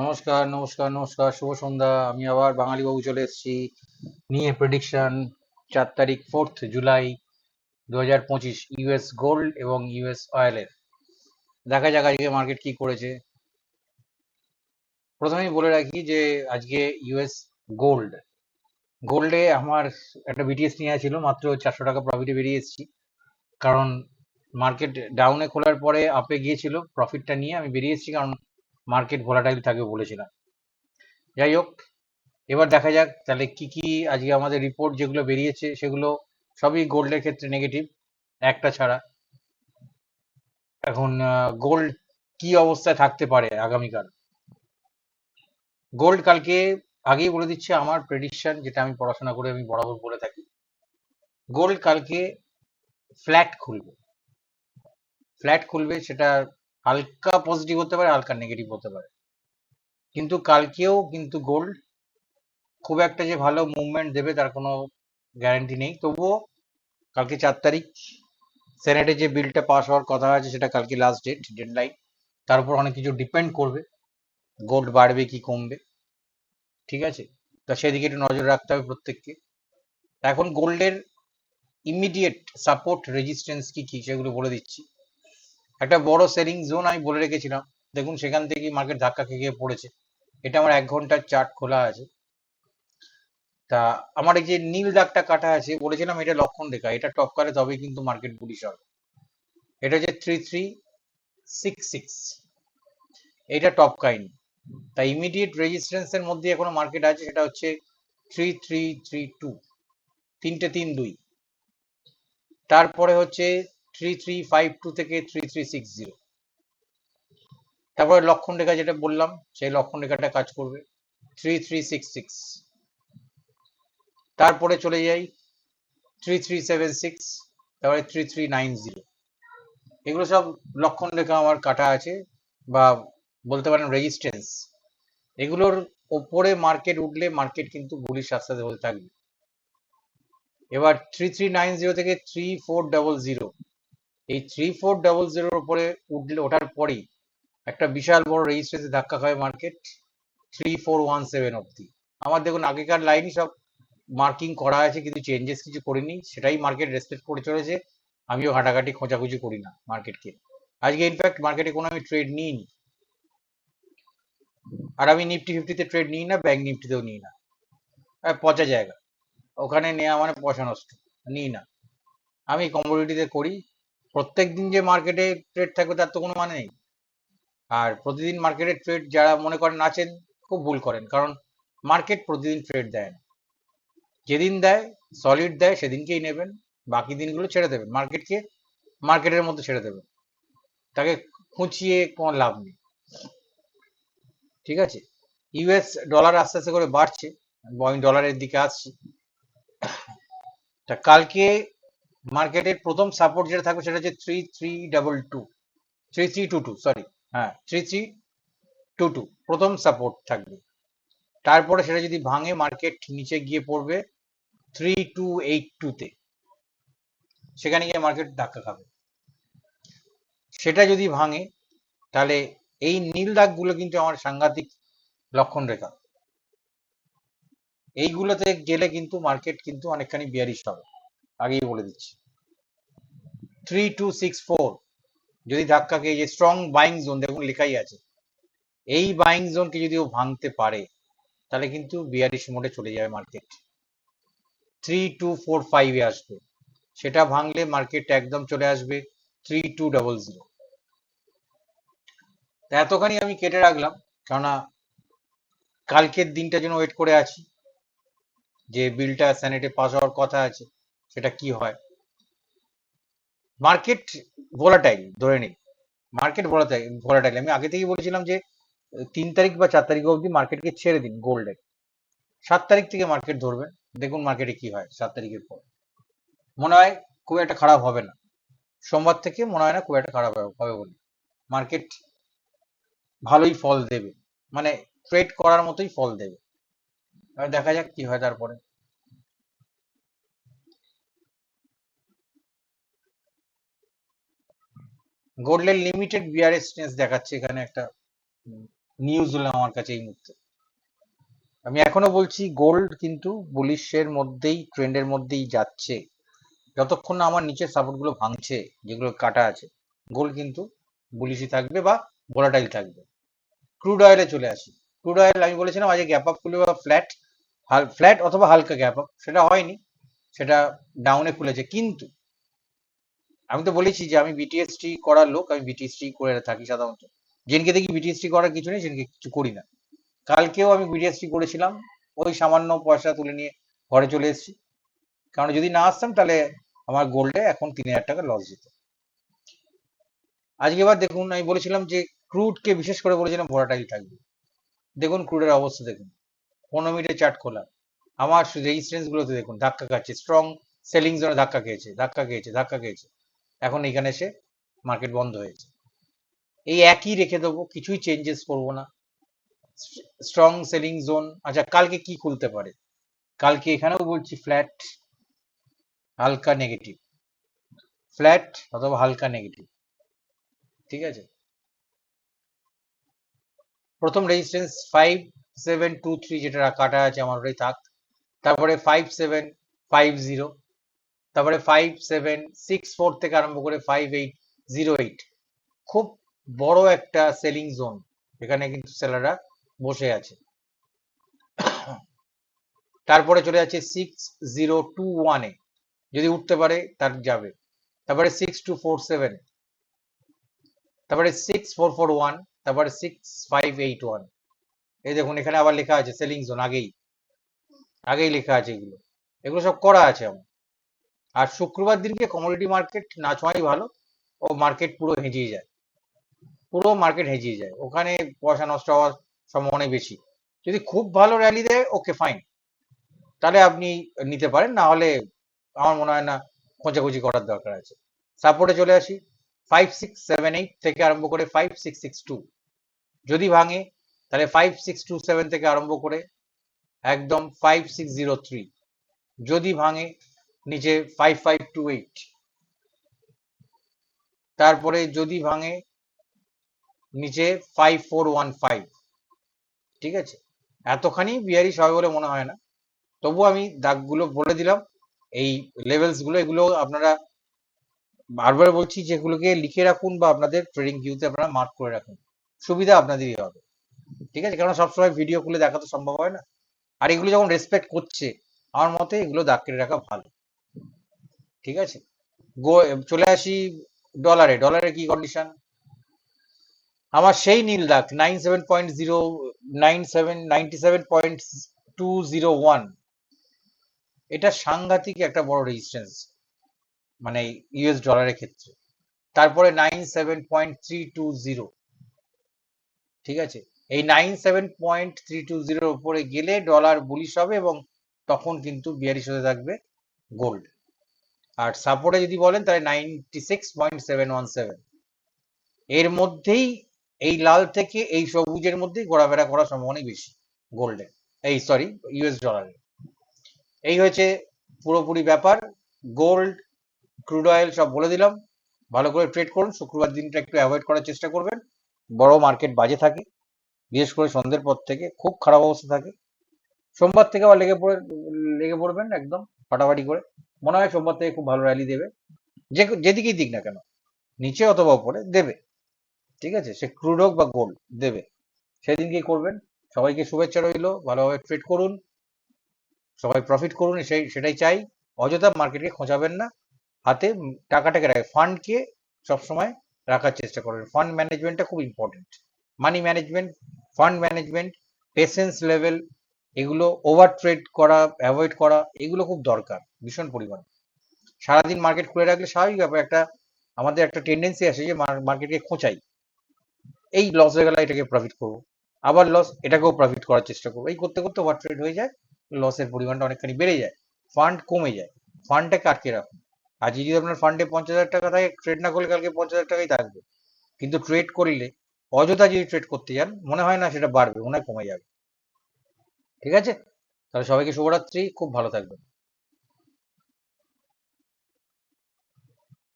নমস্কার, নমস্কার, নমস্কার, শুভ সন্ধ্যা। আমি আবার বাঙালি বাবু চলে এসেছি নিয়ে প্রেডিকশন 4 তারিখ 4th জুলাই 2025 ইউএস গোল্ড এবং ইউএস অয়েলের। দেখা যাক আজকে মার্কেট কি করেছে। প্রথমেই বলে রাখি যে আজকে ইউএস গোল্ড গোল্ডে আমার একটা বিটিএস নেওয়া ছিল, মাত্র 400 টাকা প্রফিটে বেরিয়ে এসেছি। কারণ মার্কেট ডাউনে খোলার পরে আপে গিয়েছিল, প্রফিটটা নিয়ে আমি বেরিয়ে এসেছি, কারণ মার্কেট ভোলাটাইল থাকবে বলেছিলাম। যাই হোক, এবার দেখা যাক তাহলে কি কি আজকে আমাদের রিপোর্ট যেগুলো বেরিয়েছে সেগুলো সবই গোল্ডের ক্ষেত্রে নেগেটিভ, একটা ছাড়া। এখন গোল্ড কি অবস্থায় থাকতে পারে আগামীকাল। গোল্ড কালকে, আগেই বলে দিচ্ছে আমার প্রেডিকশন, যেটা আমি পড়াশোনা করে আমি বরাবর বলে থাকি, গোল্ড কালকে ফ্ল্যাট খুলবে। ফ্ল্যাট খুলবে, সেটা হালকা পজিটিভ হতে পারে, হালকা নেগেটিভ হতে পারে, কিন্তু কালকেও কিন্তু গোল্ড খুব একটা যে ভালো মুভমেন্ট দেবে তার কোনো গ্যারান্টি নেই। তবুও কালকে 4 তারিখ, সেনেটে যে বিলটা পাস হওয়ার কথা আছে সেটা কালকে লাস্ট ডেডলাইন। তার উপর অনেক কিছু ডিপেন্ড করবে, গোল্ড বাড়বে কি কমবে। ঠিক আছে, তা সেদিকে একটু নজর রাখতে হবে প্রত্যেককে। এখন গোল্ডের ইমিডিয়েট সাপোর্ট রেজিস্ট্যান্স কি কি সেগুলো বলে দিচ্ছি। একটা বড় সেলিং জোন আমি বলে রেখেছিলাম, দেখুন সেখান থেকে মার্কেট ধাক্কা খেয়ে গিয়ে পড়েছে। এটা আমার 1 ঘন্টার চার্ট খোলা আছে। তা আমার এই যে নীল দাগটা কাটা আছে, বলেছিলাম এটা লক্ষণ রেখা, এটা টপ করে তবেই কিন্তু মার্কেট বুলিশ হবে। এটা হচ্ছে 3366, এটা টপ কাইন। তাই ইমিডিয়েট রেজিস্ট্যান্স এর মধ্যে এখনো মার্কেট আছে, সেটা হচ্ছে 3332, 3-3-2। তারপরে হচ্ছে 3352 থেকে 3360। তারপরে লক্ষণ রেখা যেটা বললাম, সেই লক্ষণ রেখাটা কাজ করবে 3366। তারপরে চলে যাই 3376, তারপরে 3390। এগুলো সব লক্ষণ রেখা আমার কাটা আছে, বা বলতে পারেন রেজিস্ট্যান্স। এগুলোর ওপরে মার্কেট উঠলে মার্কেট কিন্তু বুলিশ আস্তে আস্তে হতে থাকবে। এবার 3390 থেকে 3400, এই 3400 উপরে উঠলে, ওঠার পরেই একটা বিশাল বড় রেজিস্ট্যান্সে ধাক্কা খায় মার্কেট 3417 অব্দি। আমার দেখুন আগেকার লাইনই সব মার্কিং করা আছে, কিন্তু চেঞ্জেস কিছু করিনি, সেটাই মার্কেট রেসপেক্ট করে চলেছে। আমিও ঘাটাঘাটি খোঁজাখুঁজি করি না মার্কেটকে। আজকে ইনফ্যাক্ট মার্কেটে কোনো আমি ট্রেড নিইনি, আর আমি নিফটি ফিফটিতে ট্রেড নিই না, ব্যাংক নিফটিতেও নিই না। পচা জায়গা, ওখানে নেওয়া মানে পয়সা নষ্ট, নিই না। আমি কমোডিটিতে করি। প্রত্যেক দিন যে মার্কেটে ট্রেড থাকবে তার তো কোনো মানে নেই। আর প্রতিদিন মার্কেটে ট্রেড যারা মনে করেন আছেন, খুব ভুল করেন, কারণ মার্কেট প্রতিদিন ট্রেড দেয় না। যেদিন দেয়, সলিড দেয়, সেদিনকেই নেবেন। বাকি দিনগুলো ছেড়ে দেবেন মার্কেটকে, মার্কেটের মধ্যে ছেড়ে দেবেন, তাকে খুঁচিয়ে কোনো লাভ নেই। ঠিক আছে, ইউএস ডলার আস্তে আস্তে করে বাড়ছে, আমি ডলারের দিকে আসছি। তা কালকে মার্কেটের প্রথম সাপোর্ট যেটা থাকবে সেটা হচ্ছে 3322, 3322, সরি, হ্যাঁ 3322 প্রথম সাপোর্ট থাকবে। তারপরে সেটা যদি ভাঙে, মার্কেট নিচে গিয়ে পড়বে 3282-তে, সেখানে গিয়ে মার্কেট ধাক্কা খাবে। সেটা যদি ভাঙে, তাহলে এই নীল দাগগুলো কিন্তু আমার সাংঘাতিক লক্ষণ রেখা। এইগুলোতে গেলে কিন্তু মার্কেট কিন্তু অনেকখানি বিয়ারিশ হবে, আগেই বলে দিচ্ছি। 3264 যদি ধাক্কা খেয়ে, যে স্ট্রং বাইং জোন দেখুন লেখাই আছে, এই বাইং জোনকে যদি ও ভাঙতে পারে, তাহলে কিন্তু বিয়ারিশ মোডে চলে যাবে মার্কেট, 3245-এ আসবে। সেটা ভাঙলে মার্কেট একদম চলে আসবে 3200। এতখানি আমি কেটে রাখলাম, কেননা কালকের দিনটার জন্য ওয়েট করে আছি, যে বিলটা সেনেটে পাস হওয়ার কথা আছে, সেটা কি হয়। মার্কেট ভোলাটাইল ধরে নিই, মার্কেট ভোলাটাইল ভোলাটাইল আমি আগে থেকেই বলেছিলাম যে 3 তারিখ বা 4 তারিখ অবধি মার্কেটকে ছেড়ে দিন গোল্ডে। 7 তারিখ থেকে মার্কেট ধরবেন, দেখুন মার্কেটে কি হয়। 7 তারিখের পর মনে হয় খুব একটা খারাপ হবে না, সোমবার থেকে মনে হয় না খুব একটা খারাপ হবে বলে। মার্কেট ভালোই ফল দেবে, মানে ট্রেড করার মতোই ফল দেবে। এবার দেখা যাক কি হয় তারপরে। গোল্ডের লিমিটেড বিয়ারেস্টনেস দেখাচ্ছে এখানে একটা নিউজ হলো আমার কাছে এই মুহূর্তে। আমি এখনো বলছি গোল্ড কিন্তু বুলিশের মধ্যেই, ট্রেন্ডের মধ্যেই যাচ্ছে। যতক্ষণ না আমার নিচের সাপোর্ট গুলো ভাঙছে, যেগুলো কাটা আছে, গোল্ড কিন্তু বুলিশই থাকবে বা ভোলাটাইল থাকবে। ক্রুড অয়েলে চলে আসি। ক্রুড অয়েল আমি বলেছিলাম আজকে গ্যাপ আপ খুলবে বা ফ্ল্যাট, ফ্ল্যাট অথবা হালকা গ্যাপ আপ, সেটা হয়নি, সেটা ডাউনে খুলেছে। কিন্তু আমি তো বলেছি যে আমি বিটিএসটি করার লোক, আমি বিটিএসটি করে থাকি সাধারণত। যেদিনকে দেখি বিটিএসটি করার কিছু নেই সেদিনকে কিছু করি না। কালকেও আমি বিটিএসটি করেছিলাম, ওই সামান্য পয়সা তুলে নিয়ে ঘরে চলে এসেছি, কারণ যদি না আসতাম তাহলে আমার গোল্ডে এখন 3,000 টাকা লস যেত। আজকে এবার দেখুন, আমি বলেছিলাম যে ক্রুডকে বিশেষ করে বলেছিলাম ভোলাটাইল থাকবে। দেখুন ক্রুডের অবস্থা দেখুন, 15 মিনিটের চার্ট খোলা, আমার রেজিস্ট্যান্স গুলোতে দেখুন ধাক্কা খাচ্ছে, স্ট্রং সেলিং জোনে ধাক্কা খেয়েছে, ধাক্কা খেয়েছে, ধাক্কা খেয়েছে, এখন এখানে এসে মার্কেট বন্ধ হয়েছে। এই একই রেখে দেবো, কিছুই চেঞ্জেস করবো না। Strong selling zone. আচ্ছা কালকে কি খুলতে পারে? কালকে এখানেও বলছি ফ্ল্যাট, হালকা নেগেটিভ, ফ্ল্যাট অথবা হালকা নেগেটিভ, ঠিক আছে। প্রথম রেজিস্ট্যান্স 5723 যেটা কাটা আছে আমার, ওটাই থাক। তারপরে 5750, তারপরে 5764 থেকে আরম্ভ করে 5808, খুব বড় একটা সেলিং জোন, এখানে কিন্তু সেলাররা বসে আছে। তারপরে চলে যাচ্ছে 6021-এ, যদি উঠতে পারে তার যাবে। তারপরে 6247, তারপরে 6441, তারপরে 6581। এই দেখুন এখানে আবার লেখা আছে সেলিং জোন, আগেই আগেই লেখা আছে, এগুলো এগুলো সব করা আছে আমার। আর শুক্রবার দিনকে কমোডিটি মার্কেট না ছোঁয়াই ভালো, ও মার্কেট পুরো হেজিয়ে যায়, পুরো মার্কেট হেজিয়ে যায়, ওখানে পয়সা নষ্ট হওয়ার সম্ভাবনাই বেশি। যদি খুব ভালো র্যালি দেয় ওকে ফাইন, তাহলে আপনি নিতে পারেন, না হলে আমার মনে হয় না খোঁজাখুঁজি করার দরকার আছে। সাপোর্টে চলে আসি, 5678 থেকে আরম্ভ করে 5662, যদি ভাঙে তাহলে 5627 থেকে আরম্ভ করে একদম 5603, যদি ভাঙে নিচে 5528, তারপরে যদি ভাঙে নিচে 5415, ঠিক আছে। এতখানি বিয়ারিশ হবে বলে মনে হয় না, তবু আমি দাগগুলো বলে দিলাম, এই লেভেলস গুলো, এগুলো আপনারা, বারবার বলছি যেগুলোকে লিখে রাখুন বা আপনাদের ট্রেডিং ভিউতে আপনারা মার্ক করে রাখুন, সুবিধা আপনাদেরই হবে, ঠিক আছে। কারণ সবসময় ভিডিও খুলে দেখা তো সম্ভব হয় না, আর এগুলো যখন রেসপেক্ট করছে আমার মতে এগুলো দাগ কেটে রাখা ভালো, ঠিক আছে। চলে আসি ডলারে। ডলারে কি কন্ডিশন? আমার সেই নীল দাগ 97.201, এটা সাংঘাতিক একটা বড় রেজিস্ট্যান্স, মানে ইউএস ডলারের ক্ষেত্রে। তারপরে 97.320, ঠিক আছে। এই 97.320 উপরে গেলে ডলার বুলিশ হবে, এবং তখন কিন্তু বিয়ারিশ হতে থাকবে গোল্ড। আর সাপোর্টে যদি বলেন তাহলে 96.717, এর মধ্যেই, এই লাল থেকে এই সবুজের মধ্যেই ঘোরাফেরা করার সম্ভাবনাই বেশি গোল্ডে, এই সরি ইউএস ডলারে। এই হয়েছে পুরোপুরি ব্যাপার। গোল্ড, ক্রুড অয়েল সব বলে দিলাম, ভালো করে ট্রেড করুন। শুক্রবার দিনটা একটু অ্যাভয়েড করার চেষ্টা করবেন, বড় মার্কেট বাজে থাকে, বিশেষ করে সন্ধ্যের পর থেকে খুব খারাপ অবস্থা থাকে। সোমবার থেকে আবার লেগে পড়বেন একদম ফাটাফাটি করে, মনে হয় সোমবার থেকে খুব ভালো র্যালি দেবে, যেদিকেই দিক না কেন, নিচে অথবা উপরে দেবে, ঠিক আছে। সে ক্রুড হোক বা গোল্ড, দেবে, সেদিনকেই করবেন। সবাইকে শুভেচ্ছা রইলো, ভালোভাবে ট্রেড করুন, সবাই প্রফিট করুন, সেটাই চাই। অযথা মার্কেটকে খোঁচাবেন না, হাতে টাকাটাকে রাখে, ফান্ডকে সবসময় রাখার চেষ্টা করবেন। ফান্ড ম্যানেজমেন্টটা খুব important, money management, fund management, patience level, এগুলো ওভার ট্রেড করা, অ্যাভয়েড করা, এগুলো খুব দরকার ভীষণ পরিমাণে। সারাদিন মার্কেট খুলে রাখলে স্বাভাবিক ব্যাপার, আমাদের একটা টেন্ডেন্সি আসে যে মার্কেটকে খোঁচাই, এই লস হয়ে গেলে এটাকে প্রফিট করবো, আবার লস, এটাকেও প্রফিট করার চেষ্টা করবো, এই করতে করতে ওভার ট্রেড হয়ে যায়, লসের পরিমাণটা অনেকখানি বেড়ে যায়, ফান্ড কমে যায়। ফান্ডটাকে আটকে রাখুন। আজ যদি আপনার ফান্ডে 50,000 টাকা থাকে, ট্রেড না করলে কালকে 50,000 টাকাই থাকবে, কিন্তু ট্রেড করলে, অযথা যদি ট্রেড করতে যান, মনে হয় না সেটা বাড়বে, মনে হয় কমে যাবে, ঠিক আছে। তাহলে সবাইকে শুভরাত্রি, খুব ভালো থাকবেন।